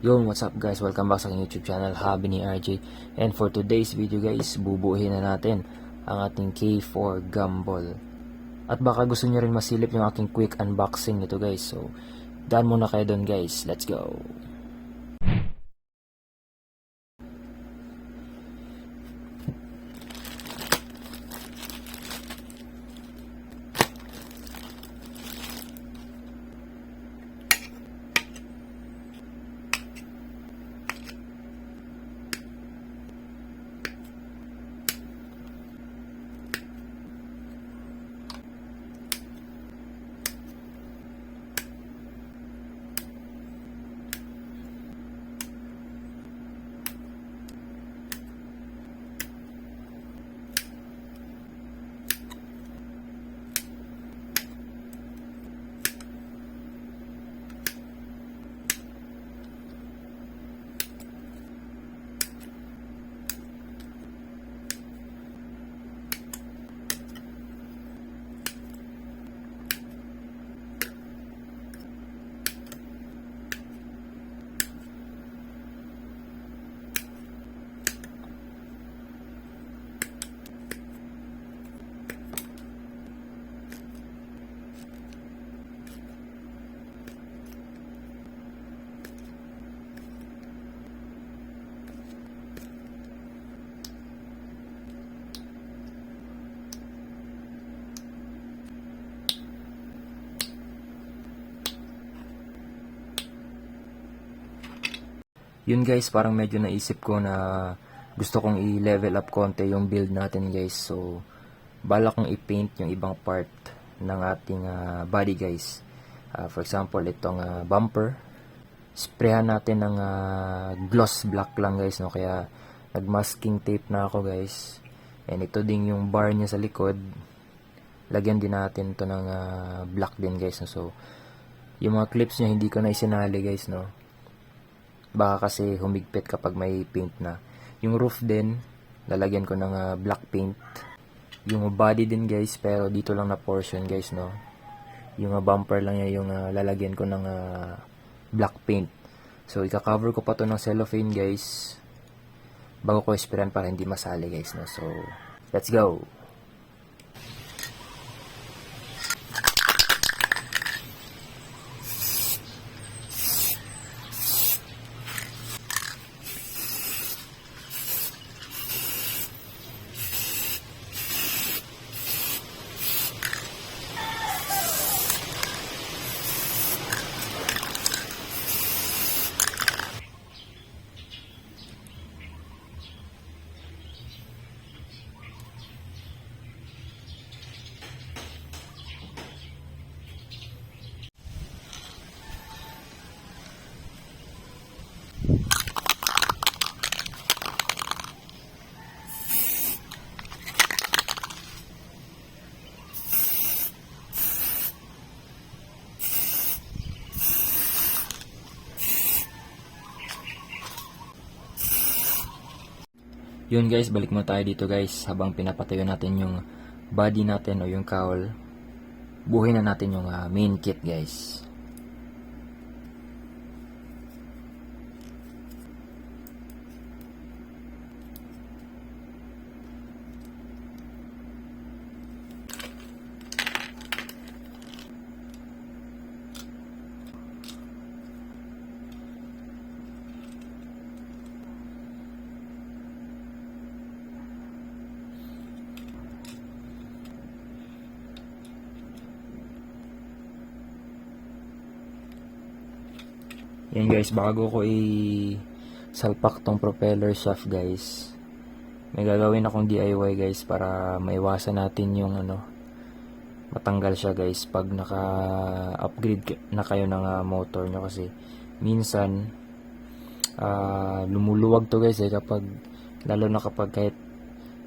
Yo, what's up guys? Welcome back sa aking YouTube channel, Hobby ni RJ. And for today's video guys, bubuuhin na natin ang ating K4 Gumball. At baka gusto nyo rin masilip yung aking quick unboxing nito guys. So, daan muna kayo doon guys. Let's go! Yun guys, parang medyo naisip ko na gusto kong i-level up konti yung build natin guys. So, bala kong i-paint yung ibang part ng ating body guys. For example, itong bumper. Sprayan natin ng gloss black lang guys, no? Kaya nag-masking tape na ako guys. And ito din yung bar niya sa likod. Lagyan din natin to ng black din guys, no? So, yung mga clips niya hindi ko na isinali guys, no? Baka kasi humigpit kapag may paint na. Yung roof din, lalagyan ko ng black paint. Yung body din guys, pero dito lang na portion guys, no. Yung bumper lang niya yung lalagyan ko ng black paint. So, ika-cover ko pa to ng cellophane guys, bago ko sprayan para hindi masali guys, no. So, let's go! Yun guys, balik mo tayo dito guys. Habang pinapatayo natin yung body natin o yung cowl, buhin na natin yung main kit guys. Yan guys, bago ko i-salpak tong propeller shaft guys, may gagawin akong DIY guys para maiwasan natin yung matanggal siya guys pag naka-upgrade na kayo ng motor nyo. Kasi minsan lumuluwag to guys kapag, lalo na kapag kahit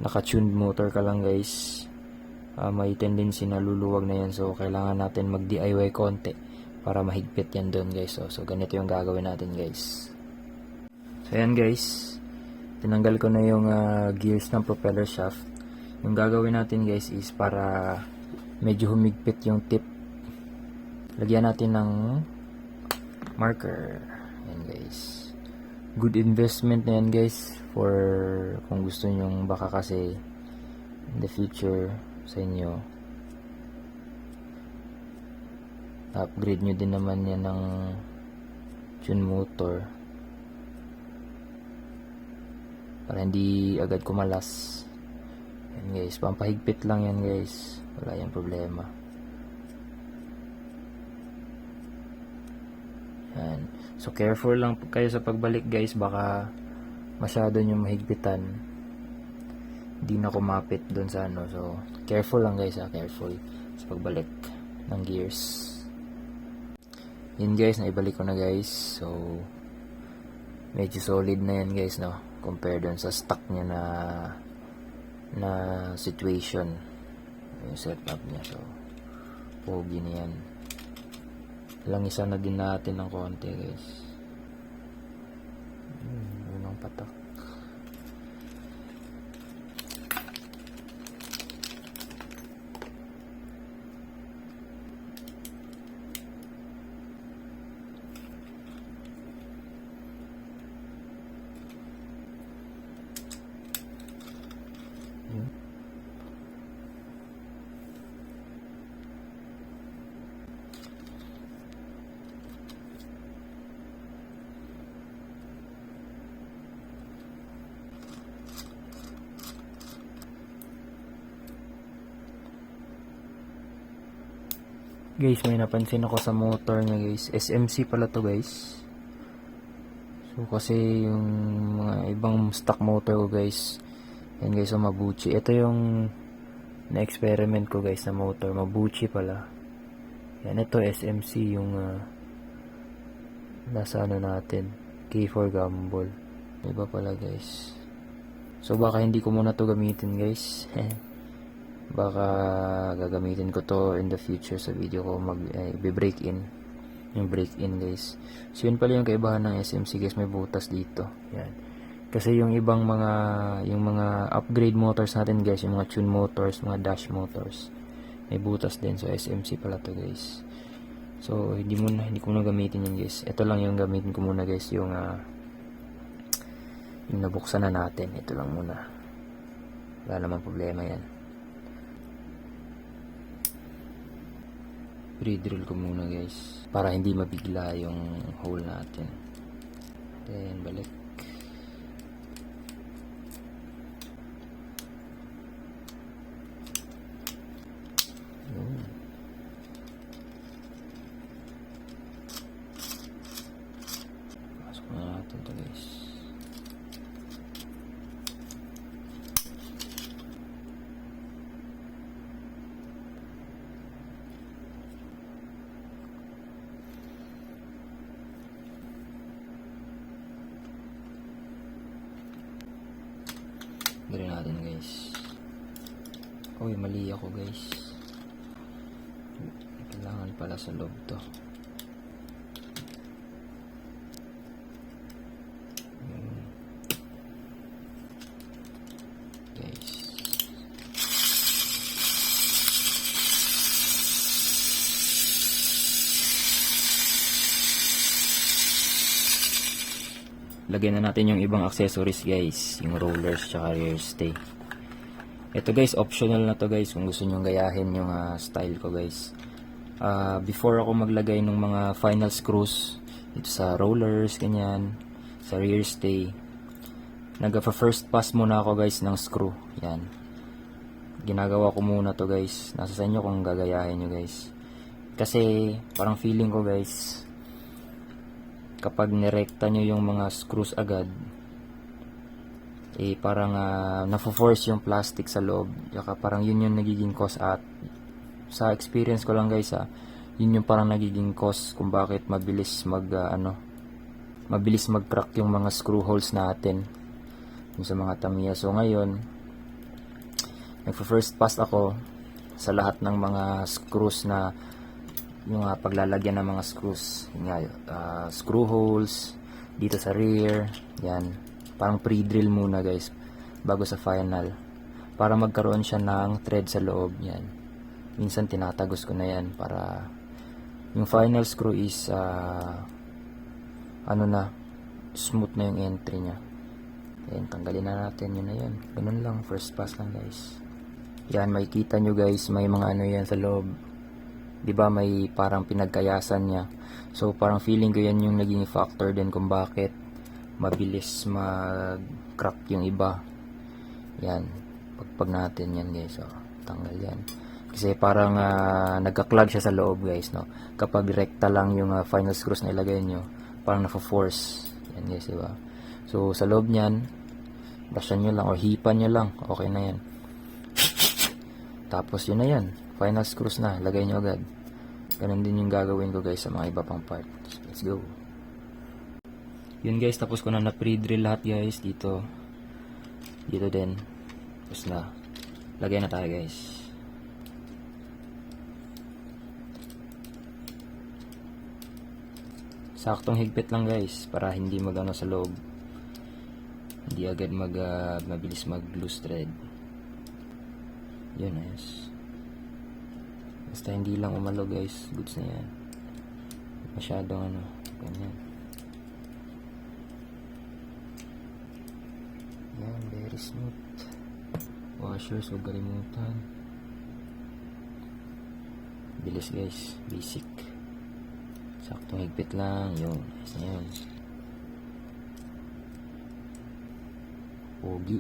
naka-tuned motor ka lang guys, may tendency na luluwag na yan. So kailangan natin mag-DIY konti para mahigpit yan doon guys. So ganito yung gagawin natin guys. So yan guys, tinanggal ko na yung gears ng propeller shaft. Yung gagawin natin guys is para medyo humigpit yung tip, lagyan natin ng marker. Yan guys. good investment na yan guys, for kung gusto nyong baka kasi in the future sa inyo, upgrade nyo din naman yan ng tune motor para hindi agad kumalas. Yan guys, pampahigpit lang yan guys, wala yung problema. Yan. So careful lang kayo sa pagbalik guys, baka masyado nyo mahigpitan, hindi na kumapit doon sa ano. So careful lang guys, careful sa pagbalik ng gears. Yun guys, naibalik ko na guys. So medyo solid na yan guys, no, compare doon sa stock niya na situation, yung setup niya. So pogi na yan. Lang isa na din natin ng konti guys. Unang patak. Guys, may napansin ako sa motor niya guys. SMC pala to guys. So kasi yung mga ibang stock motor ko guys, yan guys, so Mabuchi. Ito yung na-experiment ko guys na motor, Mabuchi pala. Yan, ito SMC yung nasa ano natin, K4 Gumball. Iba pala guys. So baka hindi ko muna to gamitin guys. Baka gagamitin ko to in the future sa video ko, break in yung break in guys. So yun pala yung kaibahan ng SMC guys, may butas dito. Yan. Kasi yung ibang mga upgrade motors natin guys, yung mga tune motors, mga dash motors, may butas din. So SMC pala to guys. So hindi ko muna gamitin yun guys. Ito lang yung gamitin ko muna guys, yung nabuksan na natin. Ito lang muna, wala namang problema yan. Pre-drill ko muna guys para hindi mabigla yung hole natin. Then balik. Pasok na natin to guys. Gawin natin guys. Uy, mali ako guys. Kailangan pala sa loob to. Guys. Lagyan na natin yung ibang accessories guys, yung rollers tsaka rear stay. Ito guys, optional na to guys kung gusto nyo gayahin yung style ko guys. Before ako maglagay ng mga final screws dito sa rollers, ganyan, sa rear stay, nag-first pass muna ako guys ng screw. Yan, ginagawa ko muna to guys. Nasa sa inyo kung gagayahin nyo guys. Kasi parang feeling ko guys, kapag nirekta nyo yung mga screws agad, parang nafo-force yung plastic sa loob. Yaka parang yun yung nagiging cause, at sa experience ko lang guys, yun yung parang nagiging cause kung bakit mabilis mag-crack yung mga screw holes natin yung sa mga tamiya. So ngayon, nagpo-first pass ako sa lahat ng mga screws na yung paglalagyan ng mga screws, screw holes dito sa rear. Yan, parang pre-drill muna guys bago sa final, para magkaroon siya ng thread sa loob. Yan, minsan tinatagos ko na yan para yung final screw is smooth na yung entry nya. Ayan, tanggalin na natin. Yun na yan. Ganun lang. First pass lang guys. Yan, makikita nyo guys. May mga ano yan sa loob. Diba may parang pinagkayasan niya. So parang feeling ko yan yung naging factor din kung bakit mabilis mag-crack yung iba. Yan. Pagpag natin yan guys. So, tanggal yan. Kasi parang nagka-clog siya sa loob guys. No? Kapag rekta lang yung final screws na ilagay nyo, parang na-force. Yan guys, diba? So sa loob niyan, brushan nyo lang o hipan nyo lang. Okay na yan. Tapos yun na yan. Final screws na. Lagay nyo agad. Ganun din yung gagawin ko guys sa mga iba pang part. Let's go. Yun guys, tapos ko na na-pre-drill lahat guys. Dito. Dito din. Tapos na. Lagay na tayo guys. Saktong higpit lang guys. Para hindi magano sa loob. Hindi agad mabilis mag loose thread. Yun guys. Basta hindi lang umalo guys. Goods na yan. Masyadong ano. Ganyan. Yan. Very smooth. Washers. Huwag kalimutan. Bilis guys. Basic. Saktong higpit lang. Yun. Ayos na yun. Pogi.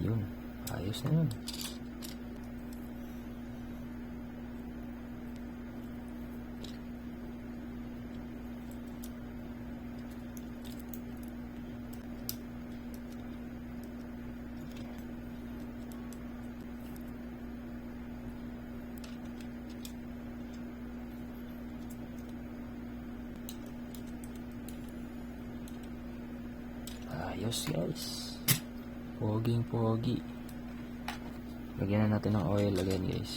Yun. Ayos na yun. Ayos guys. Poging pogi. Lagyan na natin ng oil again guys.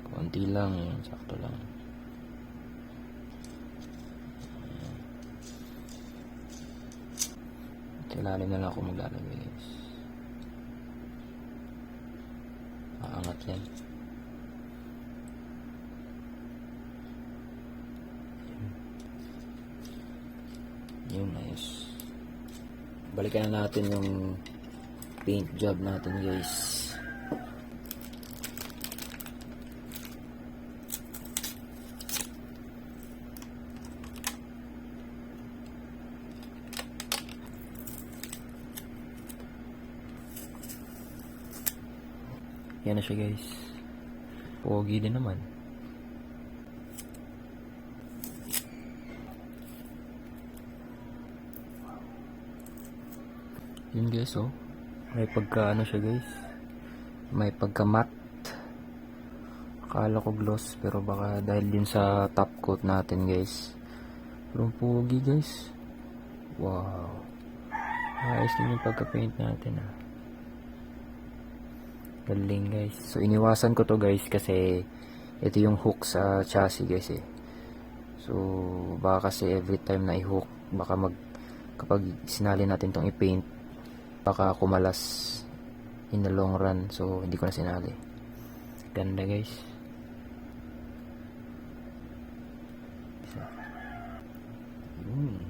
Konti lang yun. Sakto lang. Ilalim na lang ako maglalagay guys. Aangat yan. Yun, ayos. Balikan na natin yung paint job natin guys. Yan na siya guys. Pogi din naman. Yun guys, oh. May pagka ano siya guys. May pagka matte. Akala ko gloss pero baka dahil din sa top coat natin guys. Pero pogi guys. Wow. Ayos din yung pagka paint natin ah. Galing guys. So iniwasan ko to guys kasi ito yung hook sa chassis guys eh. So baka kasi every time na i-hook baka kapag sinali natin tong i-paint baka kumalas in the long run. So hindi ko na sinali. Ganda guys.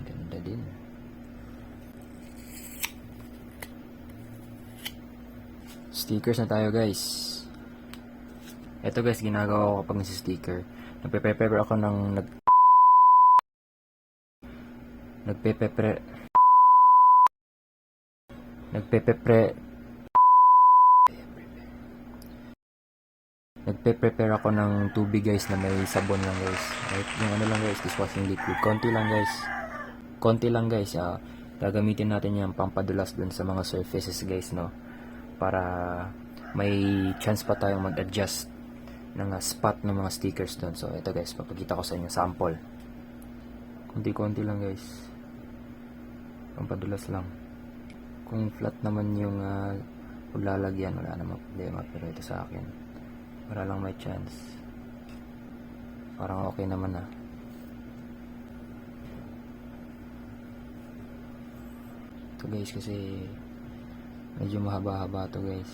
Ganda din. Stickers na tayo guys. Ito guys, ginagawa ko kapag nasa sticker. Nagpe-prepare ako ng nagpe-prepare ako ng tubig guys na may sabon lang guys. Right? Yung ano lang guys, dishwashing liquid. Konti lang guys. Gagamitin natin yan pampadulas dun sa mga surfaces guys, no? Para may chance pa tayong mag-adjust ng spot ng mga stickers dun. So ito guys, papakita ko sa inyo sample. Konti-konti lang guys. Pampadulas lang. Kung flat naman yung paglalagyan, wala namang problema. Pero ito sa akin, para lang may chance. Parang okay naman ah. Ito guys kasi medyo mahaba-haba to guys.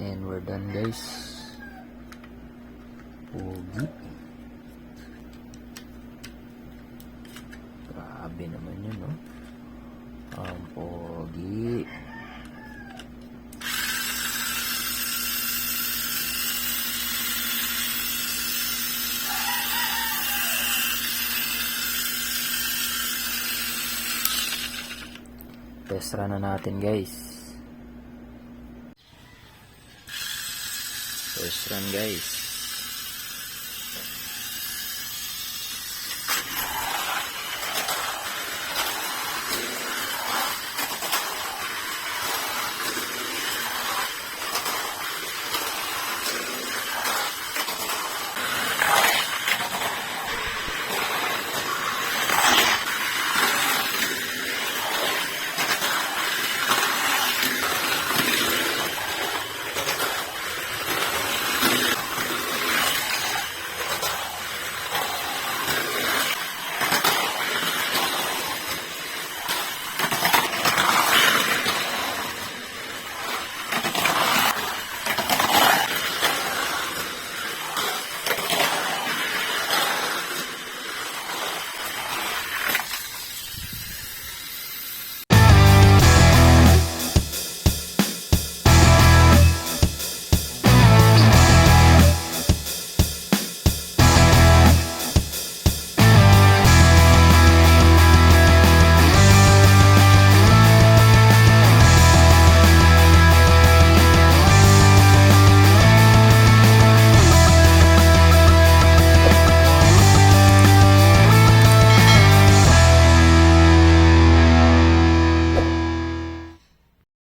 And we're done, guys. Pogi. Grabe naman yun, no? Ang pogi. Test run na natin, guys. First run, guys.